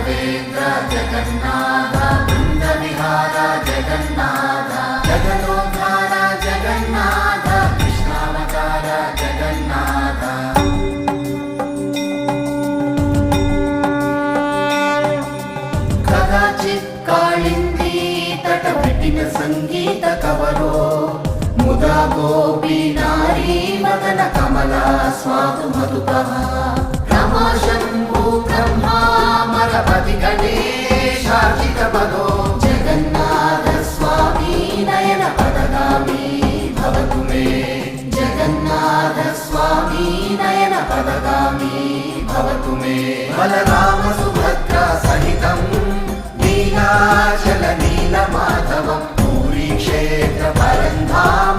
राघवेन्द्र जगन्नाथ वृन्दविहार जगन्नाथ जगदोद्धार जगन्नाथ कृष्णावतार जगन्नाथ कदाचित् काळिन्दी तटविटिन संगीत कवरो मुदा गोपी नारी मदन कमला स्वातु मधुपः रमा शम्भु ब्रह्मा मरपति गणेशार्चित पदो जगन्नाथ स्वामी नयन पदगामी भवतु मे जगन्नाथ स्वामी नयन पदगामी भवतु मे बलराम सुभद्रा सहितं नीलाचल नीलमाधवं पुरी क्षेत्र परन्धाम